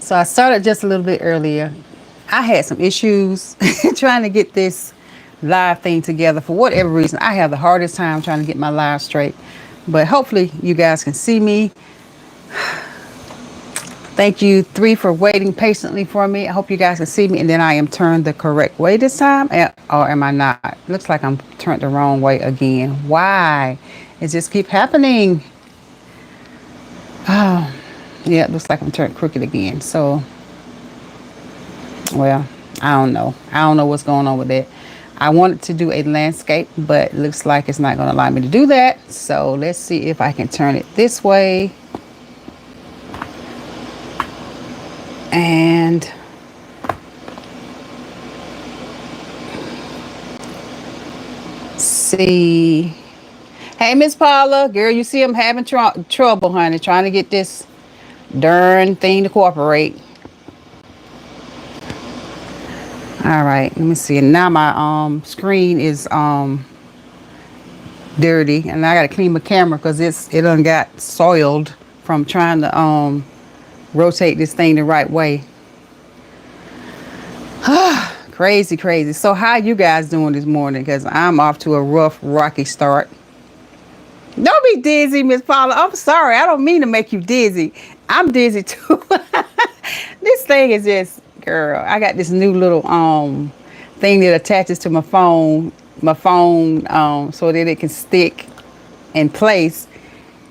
So I started just a little bit earlier. I had some issues trying to get this live thing together. For whatever reason, I have the hardest time trying to get my live straight. But hopefully you guys can see me. Thank you, 3, for waiting patiently for me. I hope you guys can see me, and then I am turned the correct way this time, or am I not? Looks like I'm turned the wrong way again. Why? It just keep happening. Oh, yeah, it looks like I'm turned crooked again. So, well, I don't know. I don't know what's going on with that. I wanted to do a landscape, but it looks like it's not going to allow me to do that. So let's see if I can turn it this way. And see. Hey, Miss Paula, girl, you see I'm having trouble, honey, trying to get this darn thing to cooperate. All right, let me see. Now my screen is dirty, and I gotta clean my camera because it done got soiled from trying to rotate this thing the right way. Crazy, crazy. So how you guys doing this morning? Because I'm off to a rough, rocky start. Don't be dizzy, Miss Paula. I'm sorry. I don't mean to make you dizzy. I'm dizzy too. This thing is just, girl, I got this new little thing that attaches to my phone, so that it can stick in place.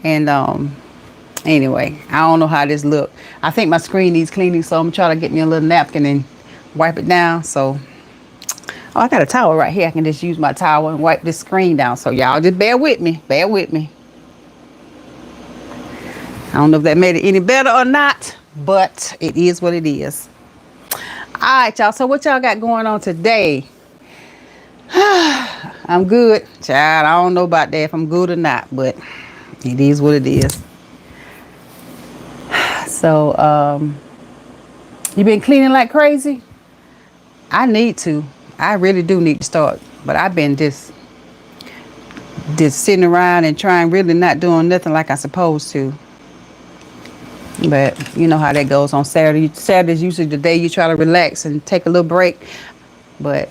And anyway, I don't know how this look. I think my screen needs cleaning, so I'm trying to get me a little napkin and wipe it down. So, oh, I got a towel right here. I can just use my towel and wipe this screen down. So y'all just bear with me. Bear with me. I don't know if that made it any better or not, but it is what it is. All right, y'all. So what y'all got going on today? I'm good, child. I don't know about that if I'm good or not, but it is what it is. So, you been cleaning like crazy? I need to. I really do need to start, but I've been just sitting around and trying, really not doing nothing like I supposed to. But you know how that goes on Saturday. Saturday's usually the day you try to relax and take a little break. But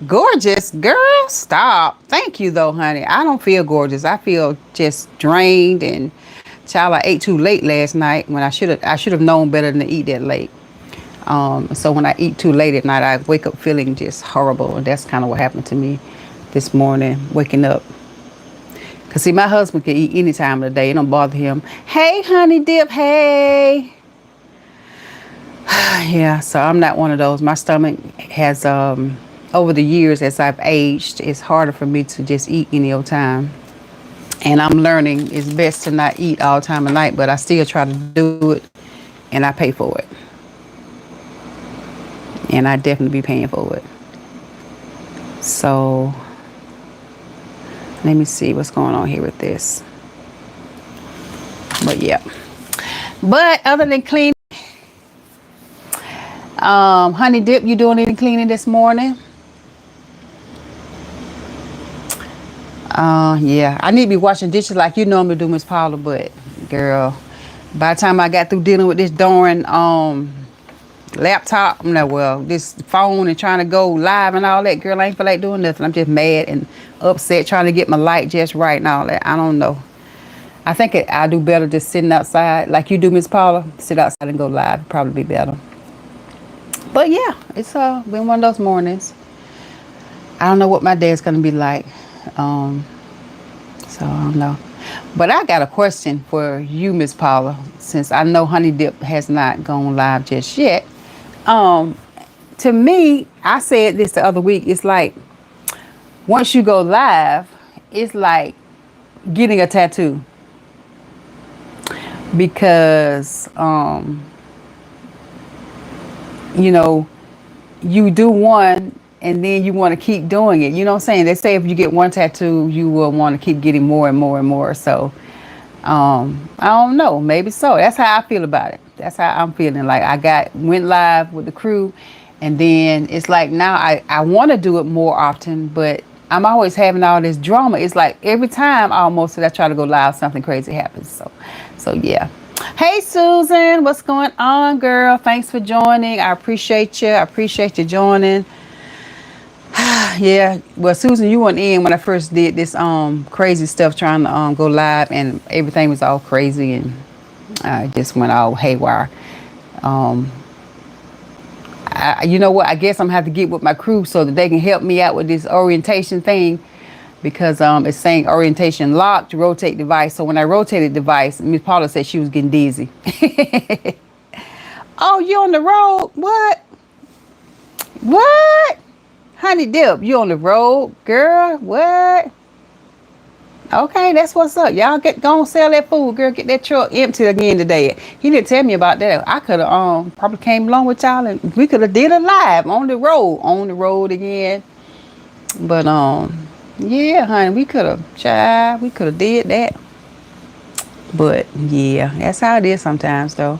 gorgeous girl, stop. Thank you though, honey. I don't feel gorgeous. I feel just drained, and child, I ate too late last night when I should have known better than to eat that late. So when I eat too late at night, I wake up feeling just horrible, and that's kind of what happened to me this morning, waking up. Cause see, my husband can eat any time of the day. It don't bother him. Hey, honey dip. Hey. Yeah. So I'm not one of those. My stomach has, over the years as I've aged, it's harder for me to just eat any old time. And I'm learning it's best to not eat all time of night, but I still try to do it, and I pay for it. And I definitely be paying for it. So let me see what's going on here with this. But yeah. But other than cleaning, honey dip, you doing any cleaning this morning? Yeah, I need to be washing dishes like you normally do, Miss Paula, but girl, by the time I got through dealing with this darn laptop, this phone and trying to go live and all that, girl, I ain't feel like doing nothing. I'm just mad and upset trying to get my light just right and all that. I don't know. I think I do better just sitting outside like you do, Miss Paula. Sit outside and go live. It'd probably be better. But yeah, it's been one of those mornings. I don't know what my day's gonna be like. So I don't know. But I got a question for you, Miss Paula, since I know Honey Dip has not gone live just yet. To me, I said this the other week, it's like once you go live, it's like getting a tattoo. Because you do one and then you want to keep doing it. You know what I'm saying? They say if you get one tattoo, you will want to keep getting more and more and more. So, I don't know. Maybe so. That's how I feel about it. That's how I'm feeling. Like went live with the crew, and then it's like now I want to do it more often, but I'm always having all this drama. It's like every time almost that I try to go live, something crazy happens. So yeah. Hey Susan, what's going on, girl? Thanks for joining. I appreciate you. I appreciate you joining. Yeah, well, Susan, you weren't in when I first did this crazy stuff trying to go live, and everything was all crazy and just went all haywire. Um, you know what? I guess I'm gonna have to get with my crew so that they can help me out with this orientation thing because it's saying orientation locked, rotate device. So when I rotated device, Miss Paula said she was getting dizzy. Oh, you on the road? What? What? Honey Dip, you on the road, girl? What? Okay, that's what's up. Y'all go and sell that food, girl. Get that truck empty again today. He didn't tell me about that. I could have probably came along with y'all and we could have did it live on the road again. But yeah, honey, we could have did that. But yeah, that's how it is sometimes though.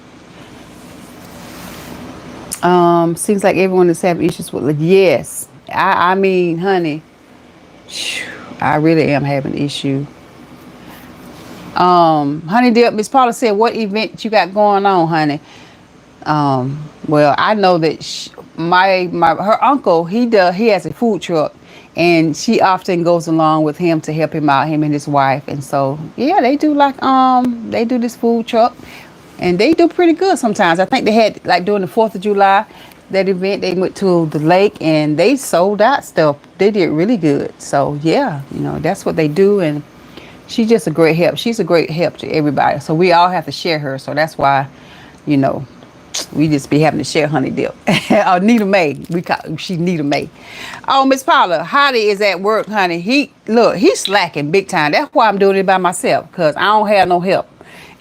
Seems like everyone is having issues with yes. I mean, honey, I really am having an issue. Honey Dip, Miss Paula said, what event you got going on, honey? Well, I know that her uncle, he has a food truck, and she often goes along with him to help him out, him and his wife. And so, yeah, they do they do this food truck, and they do pretty good sometimes. I think they had like during the 4th of July, that event, they went to the lake and they sold out stuff. They did really good. So yeah, that's what they do. And she's just a great help. She's a great help to everybody. So we all have to share her. So that's why, we just be having to share Honey Dip. Oh, Nita Mae. She Nita Mae. Oh, Miss Paula, Hottie is at work, honey. He's slacking big time. That's why I'm doing it by myself, because I don't have no help.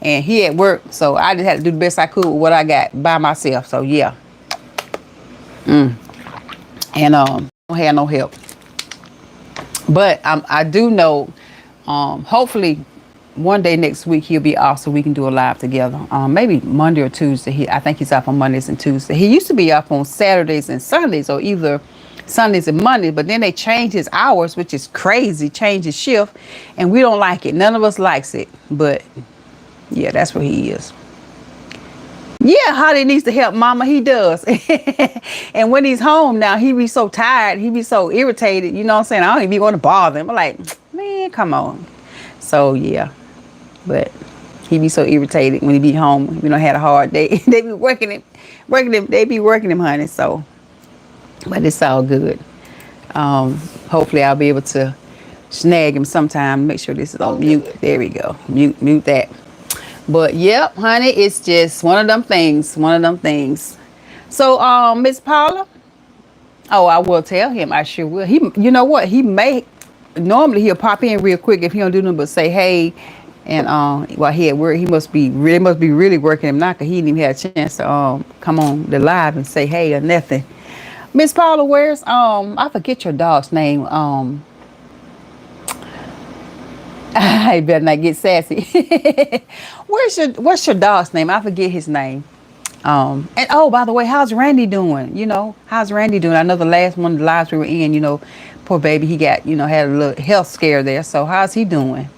And he at work, so I just had to do the best I could with what I got by myself. So yeah. And don't have no help. But I do know, hopefully one day next week he'll be off so we can do a live together. Maybe Monday or Tuesday. I think he's off on Mondays and Tuesdays. He used to be off on Saturdays and Sundays, or either Sundays and Mondays, but then they changed his hours, which is crazy, changed his shift, and we don't like it. None of us likes it, but yeah, that's where he is. Yeah, Holly needs to help mama. He does. And when he's home now, he be so tired. He be so irritated. You know what I'm saying? I don't even be want to bother him. I'm like, man, come on. So, yeah. But he be so irritated when he be home. We don't had a hard day. They be working him. They be working him, honey. So, but it's all good. Hopefully I'll be able to snag him sometime. Make sure this is on mute. There we go. Mute that. But yep, honey, it's just one of them things. So, Miss Paula, oh, I will tell him. I sure will. You know what? Normally he'll pop in real quick if he don't do nothing but say hey, and while he at work, he must be really working him now, because he didn't even have a chance to come on the live and say hey or nothing. Miss Paula, where's I forget your dog's name. I better not get sassy. What's your dog's name? I forget his name. And oh, by the way, how's Randy doing? How's Randy doing? I know the last one of the lives we were in, poor baby, he got, had a little health scare there. So how's he doing?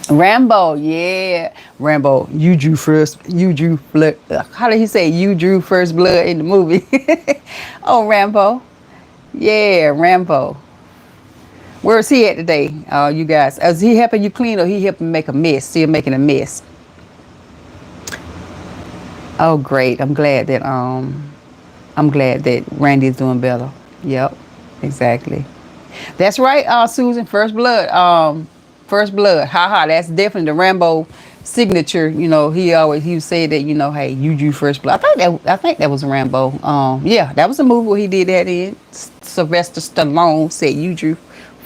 Rambo, yeah. Rambo, you drew blood. How did he say you drew first blood in the movie? Oh, Rambo. Yeah, Rambo. Where's he at today, you guys? Is he helping you clean, or he helping make a mess? Still making a mess. Oh, great! I'm glad that Randy's doing better. Yep, exactly. That's right, Susan. First blood. First blood. Haha. That's definitely the Rambo signature. He would say that. Hey, you drew first blood. I think that was Rambo. Yeah, that was a movie where he did that in. Sylvester Stallone said you drew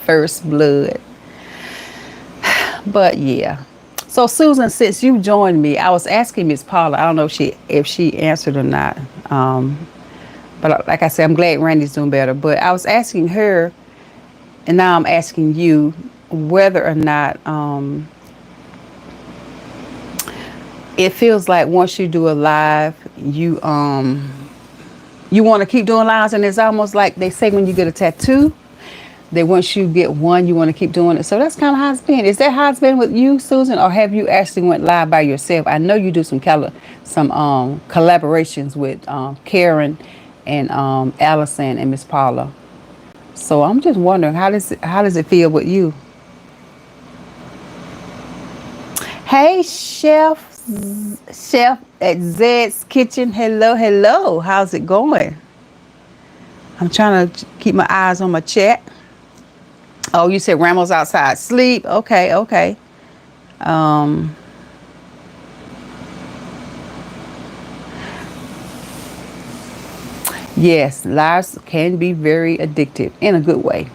first blood. But yeah. So Susan, since you joined me, I was asking Miss Paula. I don't know if she answered or not. But like I said, I'm glad Randy's doing better. But I was asking her, and now I'm asking you whether or not it feels like once you do a live, you want to keep doing lives, and it's almost like they say when you get a tattoo, that once you get one, you want to keep doing it. So that's kind of how it's been. Is that how it's been with you, Susan, or have you actually went live by yourself? I know you do some collaborations with Karen and Allison and Miss Paula. So I'm just wondering, how does it feel with you? Hey, Chef at Zed's Kitchen. Hello, hello. How's it going? I'm trying to keep my eyes on my chat. Oh, you said Ramos outside sleep. Okay, okay. Yes, lives can be very addictive in a good way.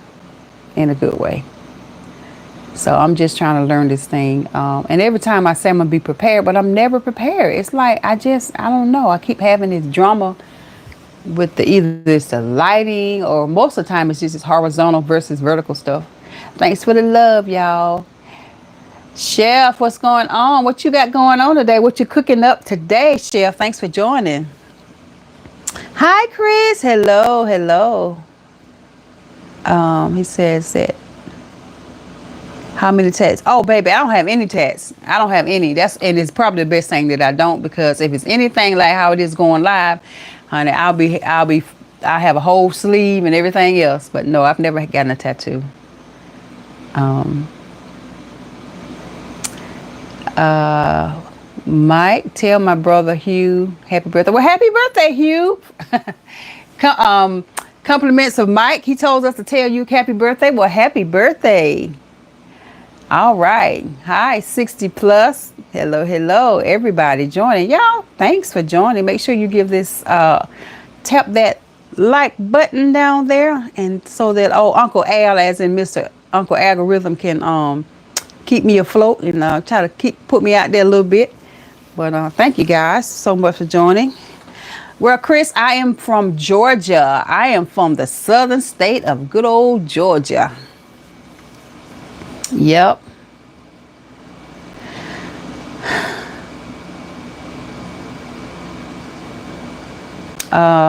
In a good way. So I'm just trying to learn this thing. And every time I say I'm gonna be prepared, but I'm never prepared. It's like I don't know. I keep having this drama with either it's the lighting or most of the time it's just this horizontal versus vertical stuff. Thanks for the love, y'all. Chef, what's going on? What you got going on today? What you cooking up today, Chef? Thanks for joining. Hi, Chris. Hello, hello. He says that. How many tats? Oh, baby, I don't have any tats. I don't have any. And it's probably the best thing that I don't, because if it's anything like how it is going live, honey, I have a whole sleeve and everything else. But no, I've never gotten a tattoo. Mike, tell my brother Hugh happy birthday. Well, happy birthday, Hugh. Compliments of Mike. He told us to tell you happy birthday. Well, happy birthday. All right. Hi, 60 plus. Hello, hello, everybody joining. Y'all, thanks for joining. Make sure you give this, tap that like button down there. And so that Uncle Al, as in Mr. Uncle Algorithm, can keep me afloat and try to put me out there a little bit. But thank you guys so much for joining. Well, Chris, I am from Georgia. I am from the southern state of good old Georgia. Yep.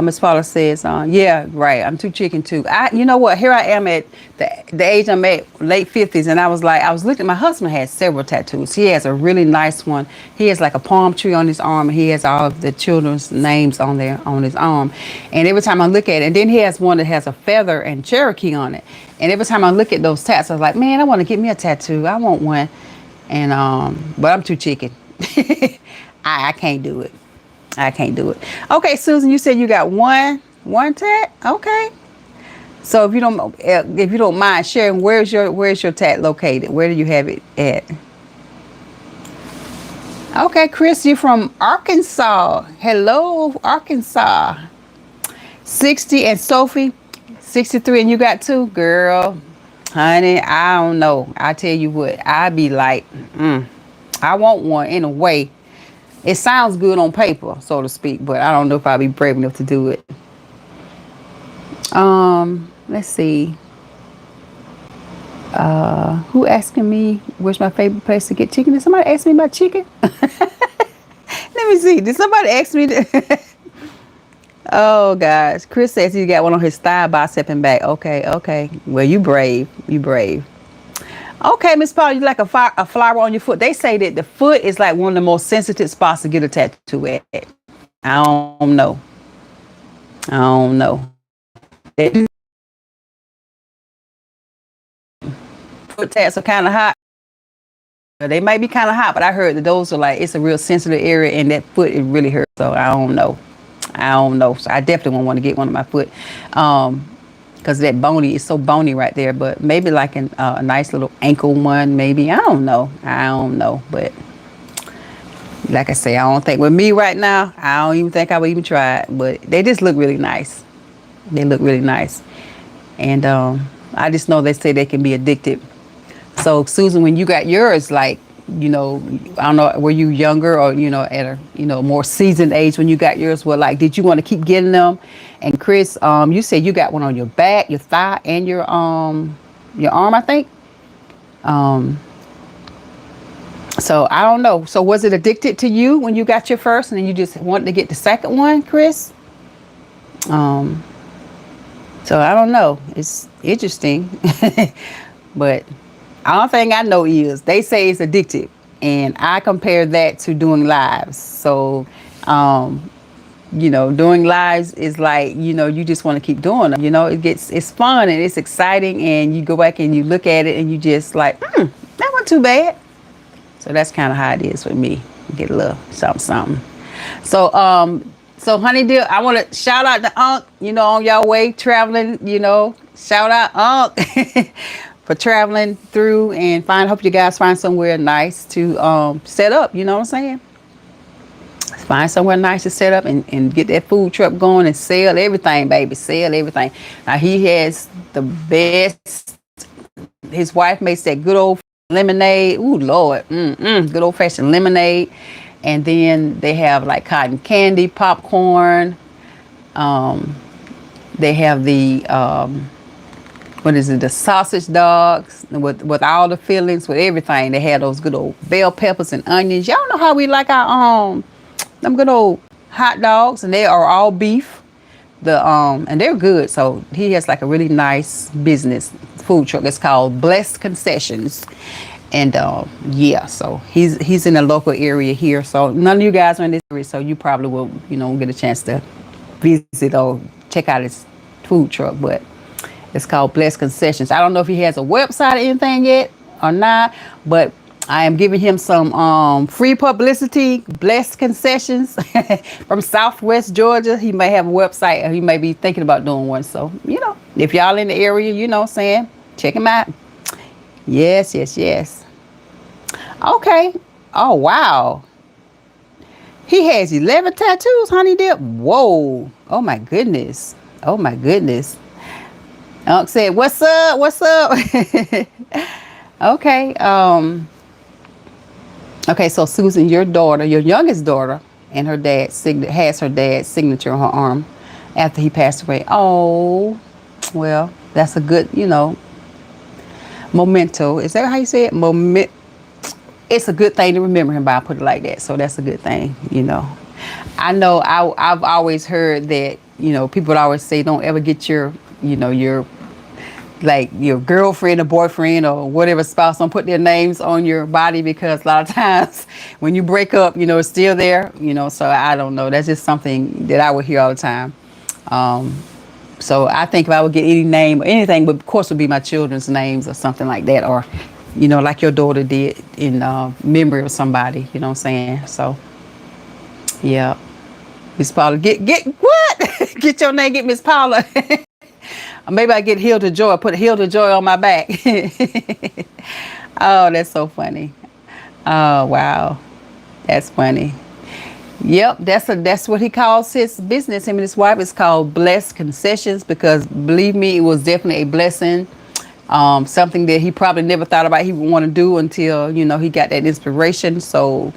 Miss Paula says, yeah, right. I'm too chicken too. You know what? Here I am at the age I'm at, late 50s, and I was looking. My husband has several tattoos. He has a really nice one. He has like a palm tree on his arm, and he has all of the children's names on his arm. And every time I look at it, and then he has one that has a feather and Cherokee on it. And every time I look at those tats, I was like, man, I want to get me a tattoo. I want one. And but I'm too chicken. I can't do it. I can't do it. Okay, Susan, you said you got one tat. Okay. So if you don't mind sharing, where's your tat located? Where do you have it at? Okay, Chris, you're from Arkansas. Hello, Arkansas. 60 and Sophie, 63, and you got two, girl. Honey, I don't know. I tell you what, I'd be like, I want one in a way. It sounds good on paper, so to speak, but I don't know if I'll be brave enough to do it. Let's see. Who asking me where's my favorite place to get chicken? Did somebody ask me about chicken? Let me see. Did somebody ask me that? Oh, gosh. Chris says he got one on his thigh, bicep, and back. Okay. Well, you brave. Okay, Miss Paul, you like a flower on your foot. They say that the foot is like one of the most sensitive spots to get a tattoo at. I don't know. Foot tats are kind of hot. They might be kind of hot, but I heard that those are like, it's a real sensitive area, and that foot, it really hurts. So I don't know. So I definitely won't want to get one on my foot. Because that bony is so bony right there, but maybe like a nice little ankle one, maybe. I don't know, but like I say, I don't think with me right now, I don't even think I would even try it, but they just look really nice. And I just know they say they can be addicted. So Susan, when you got yours, like, I don't know, were you younger or, at a, more seasoned age when you got yours? Well, like, did you want to keep getting them? And Chris, you said you got one on your back, your thigh, and your arm, I think. So I don't know. So was it addicted to you when you got your first, and then you just wanted to get the second one, Chris? So I don't know. It's interesting. But all thing I know is they say it's addictive. And I compare that to doing lives. So, um, doing lives is like, you just want to keep doing them. It's fun and it's exciting. And you go back and you look at it and you just like, that wasn't too bad. So that's kind of how it is with me. Get a little something, something. So honey dear, I want to shout out to Unc, on your way traveling, shout out Unc for traveling through and hope you guys find somewhere nice to set up, you know what I'm saying? Find somewhere nice to set up and get that food truck going and sell everything, baby. Sell everything. Now he has the best, his wife makes that good old lemonade. Ooh, Lord. Good old fashioned lemonade. And then they have like cotton candy, popcorn. They have the what is it? The sausage dogs with all the fillings, with everything. They have those good old bell peppers and onions. Y'all know how we like our them good old hot dogs, and they are all beef. And they're good. So he has like a really nice business food truck. It's called Blessed Concessions. And yeah, so he's in a local area here. So none of you guys are in this area, so you probably will, get a chance to visit or check out his food truck. But it's called Blessed Concessions. I don't know if he has a website or anything yet or not, but I am giving him some free publicity. Blessed Concessions from Southwest Georgia. He may have a website, or he may be thinking about doing one. So, if y'all in the area, saying, check him out. Yes, yes, yes. Okay. Oh, wow. He has 11 tattoos, honey dip. Whoa. Oh, my goodness. Oh, my goodness. Unc said, what's up? What's up? Okay. Okay, so Susan, your daughter, your youngest daughter, and her dad has her dad's signature on her arm after he passed away. Oh, well, that's a good, memento. Is that how you say it? It's a good thing to remember him by. I put it like that. So that's a good thing, I know I've always heard that, people would always say, don't ever get your girlfriend or boyfriend or whatever spouse, don't put their names on your body, because a lot of times when you break up, it's still there, so I don't know. That's just something that I would hear all the time. So I think if I would get any name or anything, but of course would be my children's names or something like that, or, like your daughter did in memory of somebody, you know what I'm saying? So, yeah. Miss Paula, get what? Get your name, get Miss Paula. Maybe I get Hilda Joy, put Hilda Joy on my back. Oh, that's so funny. Oh, wow. That's funny. Yep, that's what he calls his business. Him and his wife is called Blessed Concessions, because believe me, it was definitely a blessing. Something that he probably never thought about he would want to do until, he got that inspiration. So,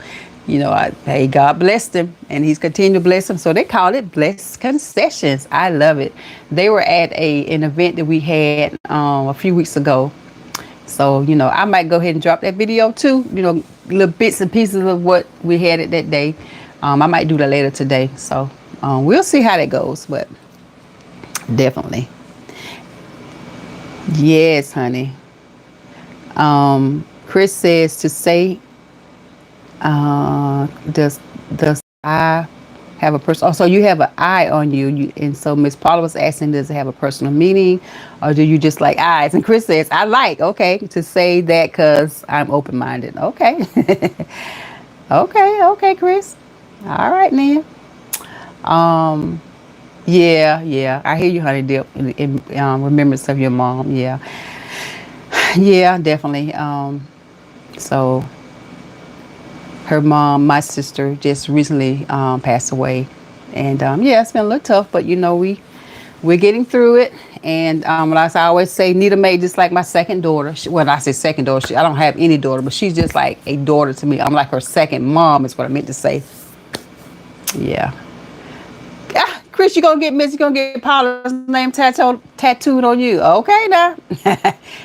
hey, God blessed him, and he's continued to bless him. So they call it Blessed Concessions. I love it. They were at an event that we had a few weeks ago. So, I might go ahead and drop that video too, little bits and pieces of what we had it that day. I might do that later today. So we'll see how that goes, but definitely. Yes, honey. Chris says to say, does I have a person? Oh, so you have an eye on you. And so Miss Paula was asking, does it have a personal meaning, or do you just like eyes? And Chris says, okay, to say that because I'm open-minded. Okay. Okay, Chris. All right, man. Yeah. I hear you, honey dip. In remembrance of your mom. Yeah, definitely. So her mom, my sister, just recently passed away, and yeah, it's been a little tough, but we're getting through it. And like I always say, Nita Mae just like my second daughter. When I say second daughter, I don't have any daughter, but she's just like a daughter to me. I'm like her second mom, is what I meant to say. Yeah. Chris, you're going to get Paula's name tattooed on you. Okay, now.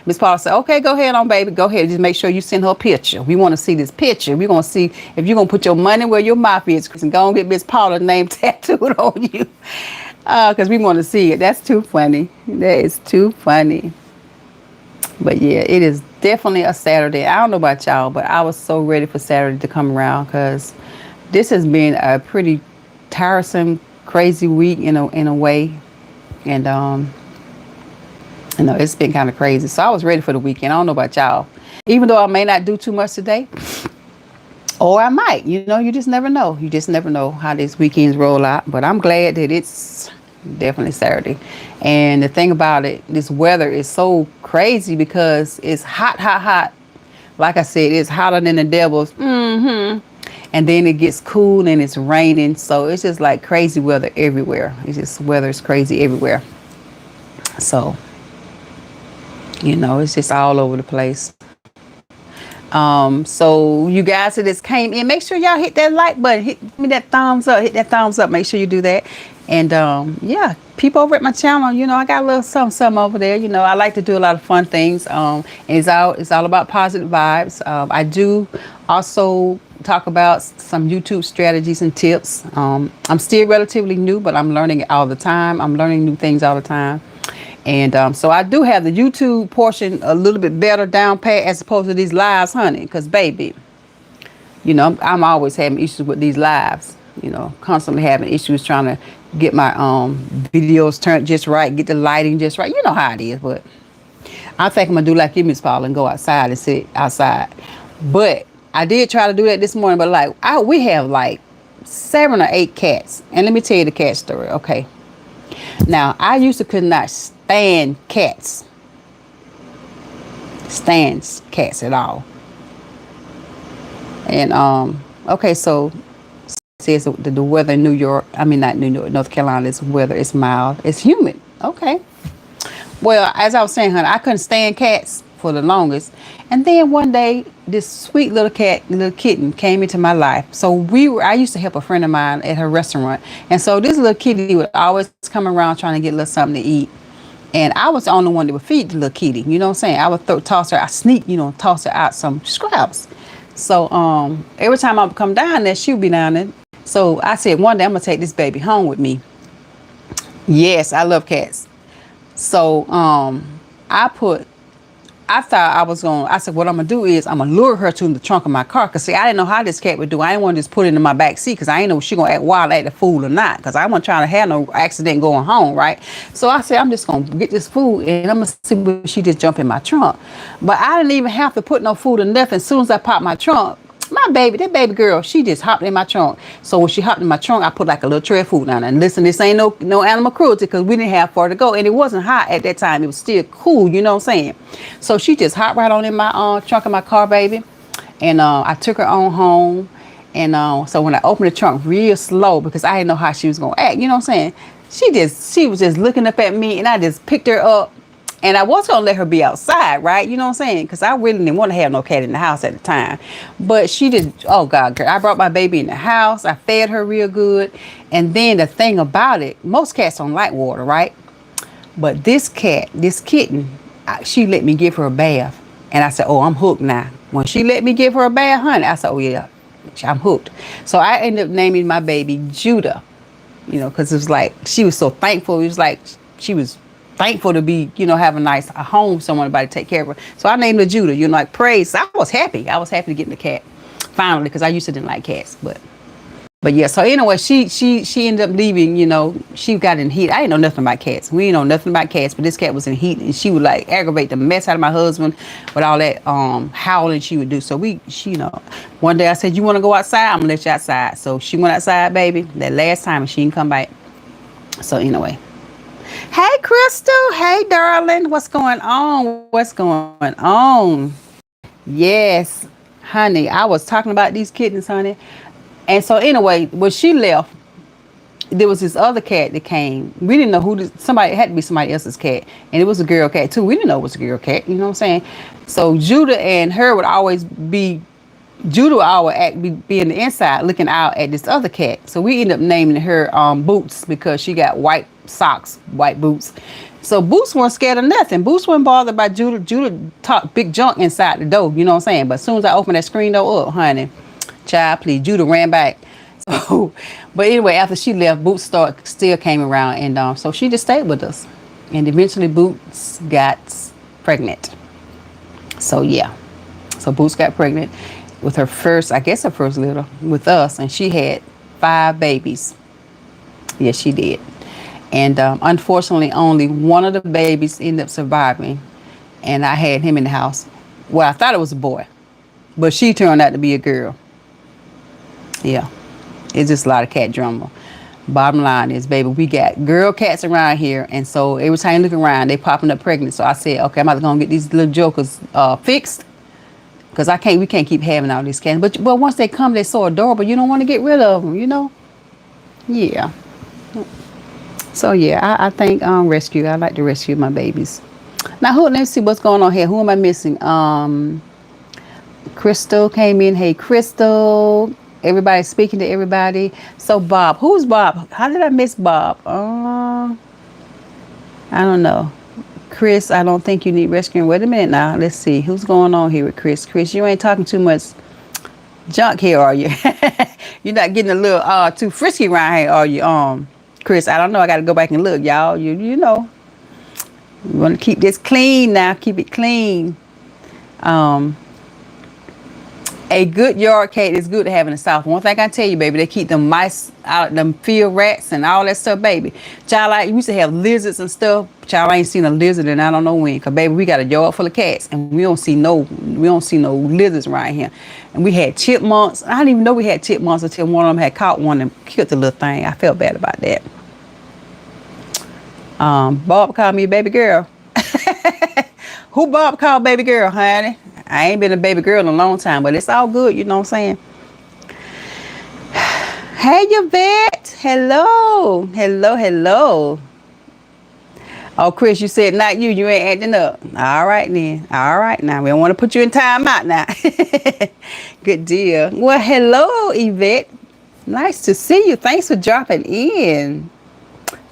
Miss Paula said, okay, go ahead on, baby. Go ahead. Just make sure you send her a picture. We want to see this picture. We're going to see if you're going to put your money where your mouth is, Chris, and go and get Miss Paula's name tattooed on you. Because we want to see it. That's too funny. That is too funny. But yeah, it is definitely a Saturday. I don't know about y'all, but I was so ready for Saturday to come around because this has been a pretty tiresome, crazy week in a way, and it's been kind of crazy. So I was ready for the weekend. I don't know about y'all. Even though I may not do too much today, or I might. You just never know. You just never know how these weekends roll out. But I'm glad that it's definitely Saturday. And the thing about it, this weather is so crazy because it's hot, hot, hot. Like I said, it's hotter than the devil's. And then it gets cool and it's raining. So it's just like crazy weather everywhere. It's just weather is crazy everywhere. So, it's just all over the place. So you guys that just came in, make sure y'all hit that like button, hit me that thumbs up, hit that thumbs up, make sure you do that. And yeah, people over at my channel, I got a little something over there. I like to do a lot of fun things. And it's all about positive vibes. I do also talk about some YouTube strategies and tips. I'm still relatively new, but I'm learning it all the time. I'm learning new things all the time. And so I do have the YouTube portion a little bit better down pat as opposed to these lives, honey. Because, baby, I'm always having issues with these lives. Constantly having issues trying to get my videos turned just right, get the lighting just right. You know how it is. But I think I'm going to do like you, Miss Paula, and go outside and sit outside. But I did try to do that this morning. But, we have like 7 or 8 cats. And let me tell you the cat story, okay? Now, I used to could not stand cats. Stands cats at all. And, okay, so it says the weather in not New York, North Carolina, is weather, it's mild, it's humid. Okay. Well, as I was saying, honey, I couldn't stand cats for the longest. And then one day, this sweet little kitten came into my life. So I used to help a friend of mine at her restaurant. And so this little kitty would always come around trying to get a little something to eat. And I was the only one that would feed the little kitty. You know what I'm saying? I would toss her, I sneak, toss her out some scraps. So every time I would come down there, she would be down there. So I said, one day I'm going to take this baby home with me. Yes, I love cats. So I said, what I'm going to do is I'm going to lure her to the trunk of my car. Because, see, I didn't know how this cat would do. I didn't want to just put it in my back seat because I didn't know if she going to act wild, act a fool or not. Because I wasn't trying to have no accident going home, right? So I said, I'm just going to get this food and I'm going to see if she just jump in my trunk. But I didn't even have to put no food or nothing. As soon as I popped my trunk, that baby girl, she just hopped in my trunk. So when she hopped in my trunk, I put like a little tray of food down there. And listen, this ain't no animal cruelty because we didn't have far to go. And it wasn't hot at that time. It was still cool, you know what I'm saying? So she just hopped right on in my trunk of my car, baby. And I took her on home. And so when I opened the trunk real slow, because I didn't know how she was going to act, you know what I'm saying? She was just looking up at me and I just picked her up. And I was going to let her be outside, right? You know what I'm saying? Because I really didn't want to have no cat in the house at the time. But she just, oh, God, girl. I brought my baby in the house. I fed her real good. And then the thing about it, most cats don't like water, right? But this kitten, she let me give her a bath. And I said, oh, I'm hooked now. When she let me give her a bath, honey, I said, oh, yeah, I'm hooked. So I ended up naming my baby Judah, because it was like, she was so thankful. It was like, she was thankful to be, have a home, somebody to take care of her. So I named her Judah, like praise. I was happy. I was happy to get the cat finally because I used to didn't like cats. But yeah, so anyway, she ended up leaving, she got in heat. I didn't know nothing about cats. We didn't know nothing about cats, but this cat was in heat and she would like aggravate the mess out of my husband with all that howling she would do. So one day I said, you want to go outside? I'm gonna let you outside. So she went outside, baby, that last time, and she didn't come back. So anyway. Hey, Crystal. Hey, darling. What's going on? Yes, honey. I was talking about these kittens, honey. And so anyway, when she left, there was this other cat that came. We didn't know it had to be somebody else's cat. And it was a girl cat, too. We didn't know it was a girl cat. You know what I'm saying? So Judah and her would always be... Judah would always be in the inside looking out at this other cat. So we ended up naming her Boots because she got white socks, white boots. So Boots weren't scared of nothing. Boots weren't bothered by Judah. Judah talked big junk inside the door, you know what I'm saying? But as soon as I opened that screen door up, honey, child, please, Judah ran back. But anyway, after she left, Boots still came around, and so she just stayed with us. And eventually, Boots got pregnant. So yeah, so Boots got pregnant with her first, I guess her first litter with us, and she had 5 babies. Yes, she did. And unfortunately, only one of the babies ended up surviving, and I had him in the house. Well, I thought it was a boy, but she turned out to be a girl. Yeah, it's just a lot of cat drama. Bottom line is, baby, we got girl cats around here, and so every time you look around, they popping up pregnant. So I said, okay, I'm about to go and get these little jokers fixed, because we can't keep having all these cats. But once they come, they're so adorable. You don't want to get rid of them, you know? Yeah. So yeah, I think rescue. I like to rescue my babies. Now, let's see what's going on here. Who am I missing? Crystal came in. Hey, Crystal. Everybody speaking to everybody. So Bob, who's Bob? How did I miss Bob? I don't know. Chris, I don't think you need rescuing. Wait a minute now. Let's see. Who's going on here with Chris? Chris, you ain't talking too much junk here, are you? You're not getting a little too frisky around here, are you? Chris, I don't know. I got to go back and look, y'all. You know. You want to keep this clean now. Keep it clean. A good yard cat is good to have in the South. One thing I can tell you, baby, they keep them mice out, them field rats and all that stuff, baby. Child, I used to have lizards and stuff. Child, I ain't seen a lizard and I don't know when. Cause baby, we got a yard full of cats and we don't see no lizards around here. And we had chipmunks. I didn't even know we had chipmunks until one of them had caught one and killed the little thing. I felt bad about that. Bob called me a baby girl. Who Bob called baby girl, honey? I ain't been a baby girl in a long time, but it's all good, you know what I'm saying? Hey, Yvette. Hello. Hello. Oh, Chris, you said not you. You ain't acting up. All right, then. All right, now. We don't want to put you in timeout now. Good deal. Well, hello, Yvette. Nice to see you. Thanks for dropping in.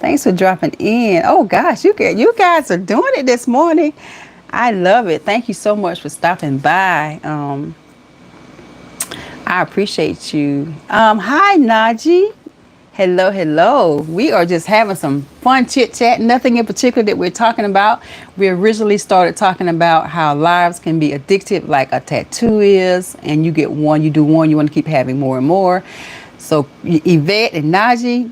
Oh, gosh, you guys are doing it this morning. I love it. Thank you so much for stopping by. I appreciate you. Hi, Naji. Hello. We are just having some fun chit chat. Nothing in particular that we're talking about. We originally started talking about how lives can be addictive, like a tattoo is, and you get one, you do one, you want to keep having more and more. So Yvette and Naji,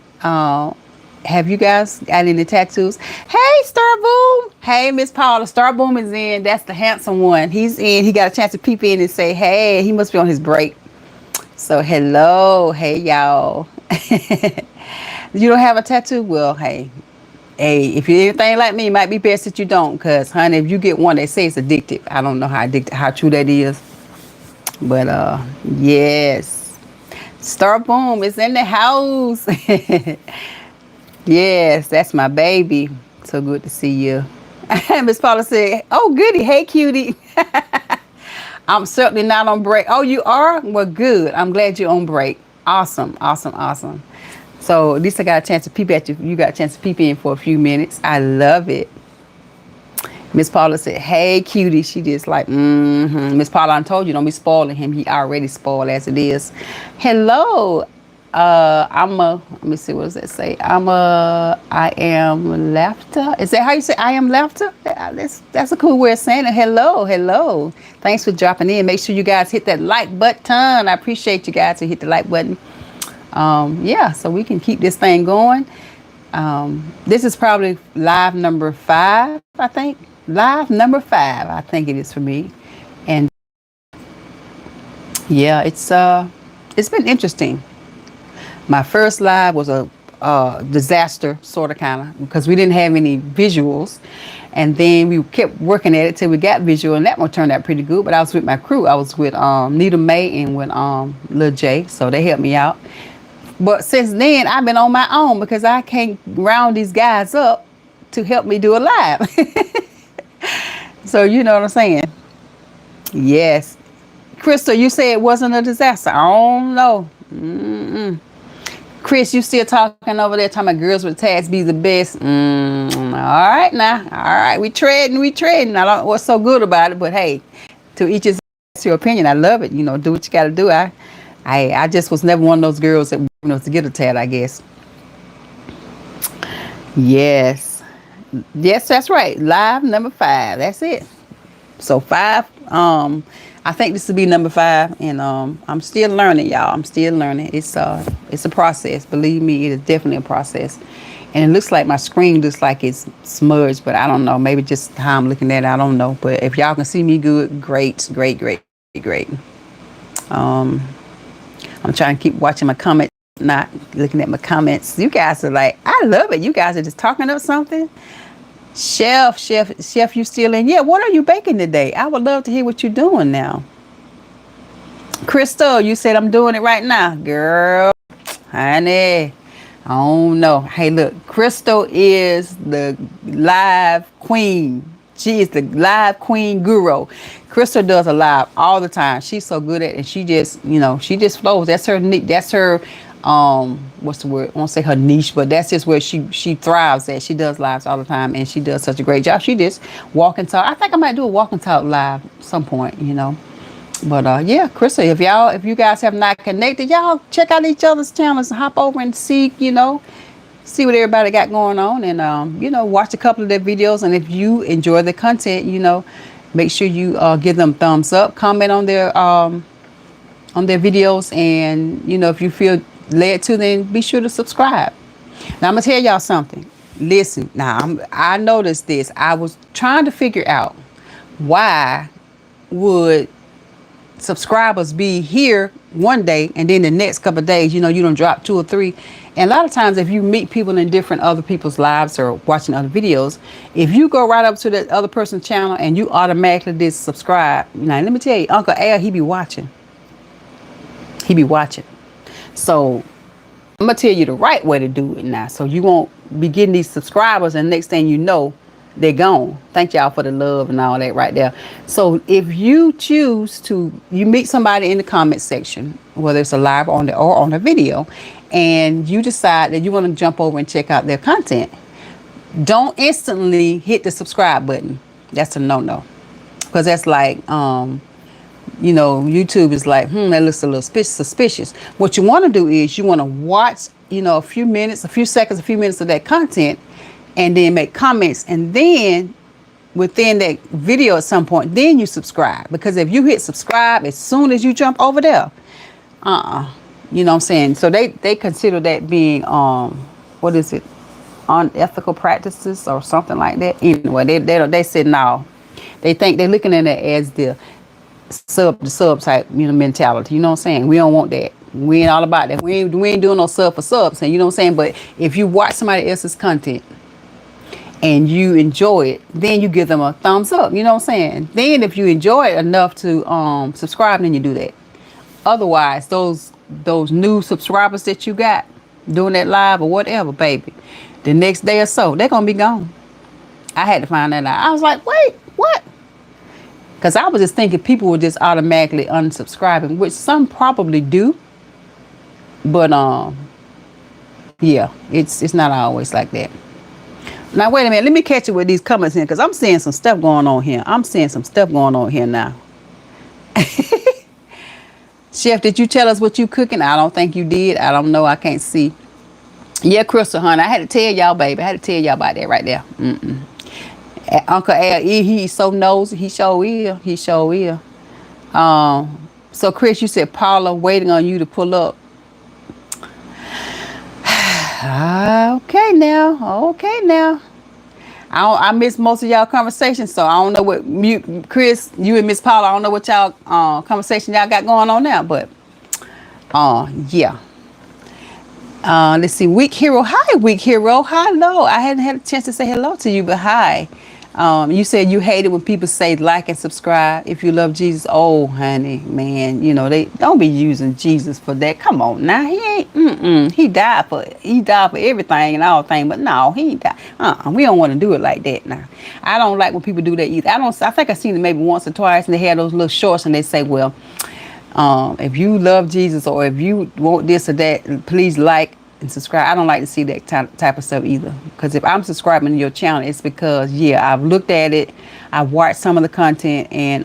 have you guys got any tattoos? Hey, Starboom. Hey, Miss Paula. Starboom is in. That's the handsome one. He's in. He got a chance to peep in and say, hey, he must be on his break. So, hello. Hey, y'all. You don't have a tattoo? Well, hey, if you're anything like me, it might be best that you don't. Because, honey, if you get one, they say it's addictive. I don't know how true that is. But, yes. Starboom is in the house. Yes, that's my baby. So good to see you. Miss Paula said, oh, goody. Hey, cutie. I'm certainly not on break. Oh, you are? Well, good. I'm glad you're on break. Awesome. So at least I got a chance to peep at you. You got a chance to peep in for a few minutes. I love it. Miss Paula said, hey, cutie. She just like, Miss Paula, I told you, don't be spoiling him. He already spoiled as it is. Hello. Let me see, what does that say? I am laughter. Is that how you say I am laughter? That's a cool way of saying it. Hello. Thanks for dropping in. Make sure you guys hit that like button. I appreciate you guys to hit the like button. Yeah, so we can keep this thing going. This is probably live number 5, I think. Live number 5, I think it is for me. And yeah, it's been interesting. My first live was a disaster, sort of, kind of, because we didn't have any visuals. And then we kept working at it till we got visual, and that one turned out pretty good. But I was with my crew. I was with Nita Mae and with Lil J, so they helped me out. But since then, I've been on my own because I can't round these guys up to help me do a live. So you know what I'm saying? Yes. Crystal, you say it wasn't a disaster. I don't know. Chris, you still talking over there talking about girls with tats be the best. All right now. All right. We trading. I don't know what's so good about it, but hey, to each his your opinion. I love it. You know, do what you got to do. I just was never one of those girls that to get a tat, I guess. Yes. Yes, that's right. Live number 5. That's it. So 5, I think this will be number 5, and I'm still learning, y'all. I'm still learning. It's a process. Believe me, it is definitely a process. And it looks like my screen looks like it's smudged, but I don't know. Maybe just how I'm looking at it, I don't know. But if y'all can see me good, great, great, great, great. I'm trying to keep watching my comments, not looking at my comments. You guys are like, I love it. You guys are just talking up something. Chef, you still in? Yeah, what are you baking today? I would love to hear what you're doing now. Crystal, you said I'm doing it right now. Girl, honey, I don't know. Hey, look, Crystal is the live queen. She is the live queen guru. Crystal does a live all the time. She's so good at it. And she just, she just flows. That's her, what's the word? I won't say her niche, but that's just where she thrives at. She does lives all the time, and she does such a great job. She just walk and talk. I think I might do a walk and talk live some point, But yeah, Crystal, if you guys have not connected, y'all check out each other's channels and hop over and see what everybody got going on, and watch a couple of their videos. And if you enjoy the content, make sure you give them thumbs up, comment on their videos, and if you feel led to, then be sure to subscribe. Now I'm gonna tell y'all something. Listen, now I noticed this. I was trying to figure out why would subscribers be here one day and then the next couple of days, you don't drop 2 or 3. And a lot of times if you meet people in different other people's lives or watching other videos, if you go right up to that other person's channel and you automatically did subscribe, now let me tell you, Uncle Al, he be watching. So I'm gonna tell you the right way to do it now, so you won't be getting these subscribers and next thing you know, they're gone. Thank y'all for the love and all that right there. So if you choose to, you meet somebody in the comment section, whether it's a live or on a video, and you decide that you want to jump over and check out their content, don't instantly hit the subscribe button. That's a no-no, because that's like YouTube is like, that looks a little suspicious. What you want to do is you want to watch, a few minutes of that content, and then make comments, and then within that video at some point, then you subscribe. Because if you hit subscribe as soon as you jump over there, you know what I'm saying? So they consider that being what is it, unethical practices or something like that. Anyway, they said no. They think they're looking at it as the sub type mentality. You know what I'm saying? We don't want that. We ain't all about that. We ain't doing no sub for subs. And you know what I'm saying? But if you watch somebody else's content and you enjoy it, then you give them a thumbs up. You know what I'm saying? Then if you enjoy it enough to subscribe, then you do that. Otherwise, those new subscribers that you got doing that live or whatever, baby, the next day or so, they're gonna be gone. I had to find that out. I was like, wait, what? Because I was just thinking people were just automatically unsubscribing, which some probably do. But yeah, it's not always like that. Now, wait a minute. Let me catch you with these comments here, because I'm seeing some stuff going on here. Now. Chef, did you tell us what you cooking? I don't think you did. I don't know. I can't see. Yeah, Crystal, honey. I had to tell y'all, baby. I had to tell y'all about that right there. Uncle Al, he's so nosy. He sure is. So, Chris, you said Paula waiting on you to pull up. Okay now. I missed most of y'all conversations, so I don't know what Chris, you and Miss Paula, I don't know what y'all conversation y'all got going on now, but yeah. Let's see, Weak Hero. Hi, Weak Hero. Hello. I hadn't had a chance to say hello to you, but hi. You said you hate it when people say like and subscribe if you love Jesus. Oh, honey, man, they don't be using Jesus for that. Come on now, he ain't. He died for everything and all things, but no, he ain't died. We don't want to do it like that now. I don't like when people do that either. I think I seen it maybe once or twice, and they had those little shorts, and they say, well, if you love Jesus or if you want this or that, please like and subscribe. I don't like to see that type of stuff either, because if I'm subscribing to your channel, it's because I've looked at it, I've watched some of the content, and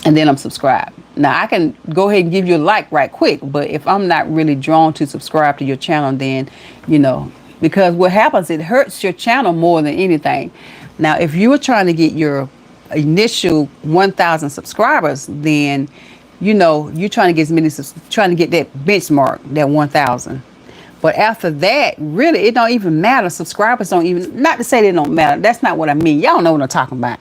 then I'm subscribed. Now I can go ahead and give you a like right quick, but if I'm not really drawn to subscribe to your channel, then, you know, because what happens, it hurts your channel more than anything. Now, if you were trying to get your initial 1,000 subscribers, then, you know, you're trying to get as many, trying to get that benchmark, that 1,000. But after that, really, it don't even matter. Subscribers don't even, not to say they don't matter. That's not what I mean. Y'all know what I'm talking about.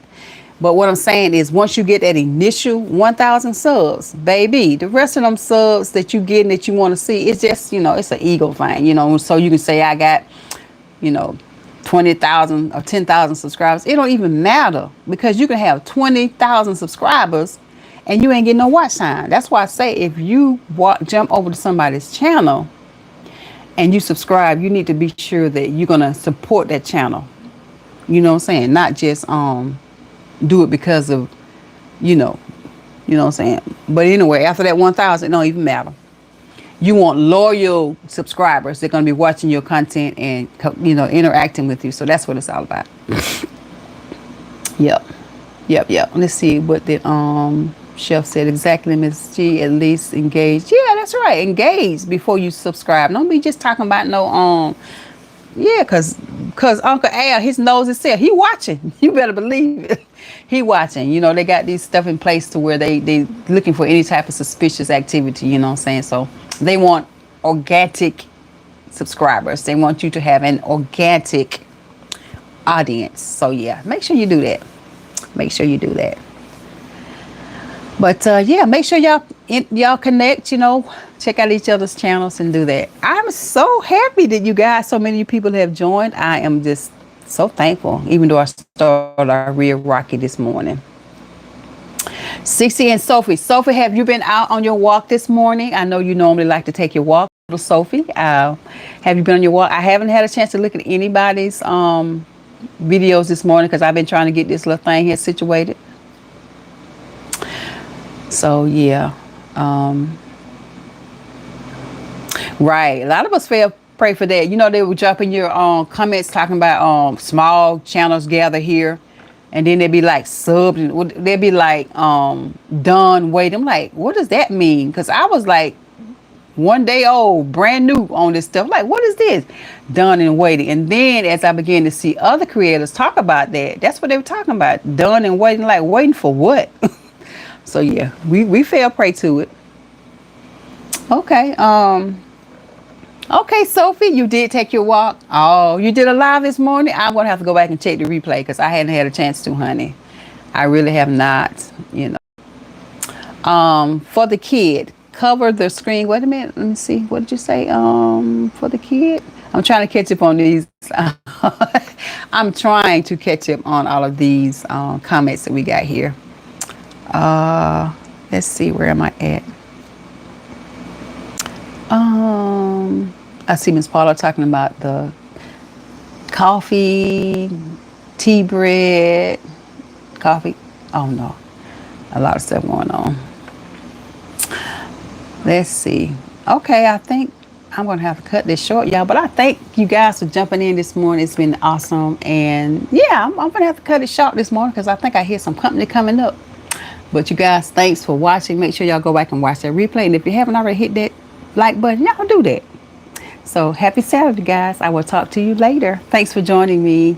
But what I'm saying is, once you get that initial 1,000 subs, baby, the rest of them subs that you get and that you want to see, it's just, you know, it's an ego thing, you know. So you can say I got, you know, 20,000 or 10,000 subscribers. It don't even matter, because you can have 20,000 subscribers and you ain't getting no watch time. That's why I say, if you jump over to somebody's channel and you subscribe, you need to be sure that you're going to support that channel. You know what I'm saying? Not just do it because of, you know what I'm saying? But anyway, after that 1,000, it don't even matter. You want loyal subscribers. They're going to be watching your content and, you know, interacting with you. So that's what it's all about. Yep. Let's see what the chef said exactly, Miss G. At least engage. Yeah, that's right. Engage before you subscribe. Don't be just talking about no yeah, cause Uncle Al, his nose is set. He watching. You better believe it. He watching. You know, they got these stuff in place to where they looking for any type of suspicious activity. You know what I'm saying? So they want organic subscribers. They want you to have an organic audience. So yeah, make sure you do that. Make sure you do that. But yeah, make sure y'all connect, you know, check out each other's channels and do that. I'm so happy that you guys, so many people have joined. I am just so thankful, even though I started our real rocky this morning. 60 and Sophie. Sophie, have you been out on your walk this morning? I know you normally like to take your walk. Little Sophie, have you been on your walk? I haven't had a chance to look at anybody's videos this morning because I've been trying to get this little thing here situated. So yeah, right. A lot of us pray for that. You know, they would drop in your comments talking about small channels gather here, and then they'd be like subbed. They'd be like done wait. I'm like, what does that mean? Because I was like 1 day old, brand new on this stuff. Like, what is this? Done and waiting. And then as I began to see other creators talk about that, that's what they were talking about. Done and waiting. Like, waiting for what? So yeah, we fell prey to it. Okay. Okay, Sophie, you did take your walk. Oh, you did a live this morning? I'm gonna have to go back and check the replay because I hadn't had a chance to, honey. I really have not, you know. For the kid, cover the screen. Wait a minute, let me see. What did you say? For the kid? I'm trying to catch up on these. I'm trying to catch up on all of these comments that we got here. Let's see, where am I at? I see Miss Paula talking about the coffee, tea bread, coffee. Oh no, a lot of stuff going on. Let's see. Okay, I think I'm gonna have to cut this short, y'all. But I thank you guys for jumping in this morning. It's been awesome, and yeah, I'm gonna have to cut it short this morning because I think I hear some company coming up. But you guys, thanks for watching. Make sure y'all go back and watch that replay. And if you haven't already hit that like button, y'all do that. So happy Saturday, guys. I will talk to you later. Thanks for joining me.